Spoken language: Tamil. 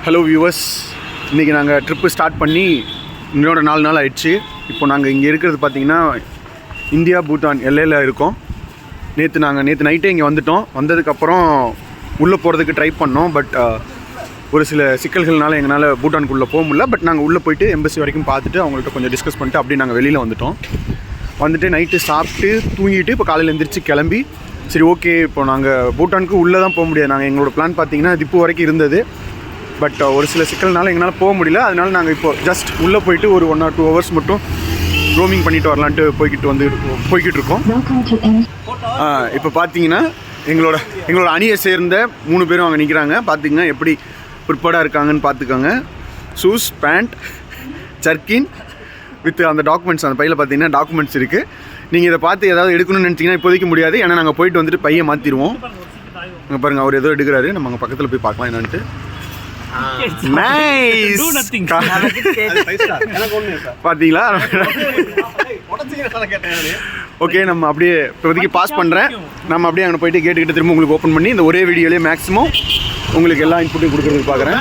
ஹலோ வியூவர்ஸ், இன்றைக்கி நாங்கள் ட்ரிப்பு ஸ்டார்ட் பண்ணி இன்னொரு 4 நாள் ஆயிடுச்சு. இப்போ நாங்கள் இங்கே இருக்கிறது பார்த்திங்கன்னா இந்தியா பூட்டான் எல்லையில் இருக்கோம். நேற்று நைட்டே இங்கே வந்துட்டோம். வந்ததுக்கப்புறம் உள்ளே போகிறதுக்கு ட்ரை பண்ணோம். பட் ஒரு சில சிக்கல்கள்னால எங்களால் பூட்டானுக்குள்ளே போக முடியல. பட் நாங்கள் உள்ளே போயிட்டு எம்பசி வரைக்கும் பார்த்துட்டு அவங்கள்ட்ட கொஞ்சம் டிஸ்கஸ் பண்ணிட்டு அப்படியே நாங்கள் வெளியில் வந்துட்டு நைட்டு சாப்பிட்டு தூங்கிட்டு இப்போ காலையில் எழுந்திரிச்சு கிளம்பி சரி ஓகே இப்போ நாங்கள் பூட்டானுக்கு உள்ளே தான் போக முடியாது. நாங்கள் எங்களோட பிளான் பார்த்திங்கன்னா திப்பு வரைக்கும் இருந்தது. பட் ஒரு சில சிக்கல்னால எங்களால் போக முடியல. அதனால நாங்கள் இப்போ ஜஸ்ட் உள்ளே போயிட்டு ஒரு 1 or 2 hours மட்டும் ரோமிங் பண்ணிட்டு வரலான்ட்டு போய்கிட்டு இருக்கோம். இப்போ பார்த்தீங்கன்னா எங்களோட அணியை சேர்ந்த 3 பேரும் அங்கே நிற்கிறாங்க. பார்த்தீங்கன்னா எப்படி ப்ரிப்பேர்டாக இருக்காங்கன்னு பார்த்துக்கோங்க. ஷூஸ், பேண்ட், ஜர்க்கின் வித் அந்த டாக்குமெண்ட்ஸ், அந்த பையில் பார்த்தீங்கன்னா டாக்குமெண்ட்ஸ் இருக்குது. நீங்கள் இதை பார்த்து ஏதாவது எடுக்கணும்னு நினச்சிங்கன்னா இப்போதைக்கு முடியாது. ஏன்னா நாங்கள் போயிட்டு வந்துட்டு பையை மாற்றிடுவோம். அங்கே பாருங்கள், அவர் ஏதோ எடுக்கிறாரு. நம்ம அங்கே பக்கத்தில் போய் பார்க்கலாம் என்னன்ட்டு. பார்த்தீங்களா? ஓகே, நம்ம அப்படியே இப்போதைக்கு பாஸ் பண்ணுறேன். நம்ம அப்படியே அங்கே போயிட்டு கேட்டுக்கிட்டு திரும்ப உங்களுக்கு ஓப்பன் பண்ணி இந்த ஒரே வீடியோலேயே மேக்ஸிமம் உங்களுக்கு எல்லா இன்புட்டையும் கொடுக்குறதுக்கு பார்க்குறேன்.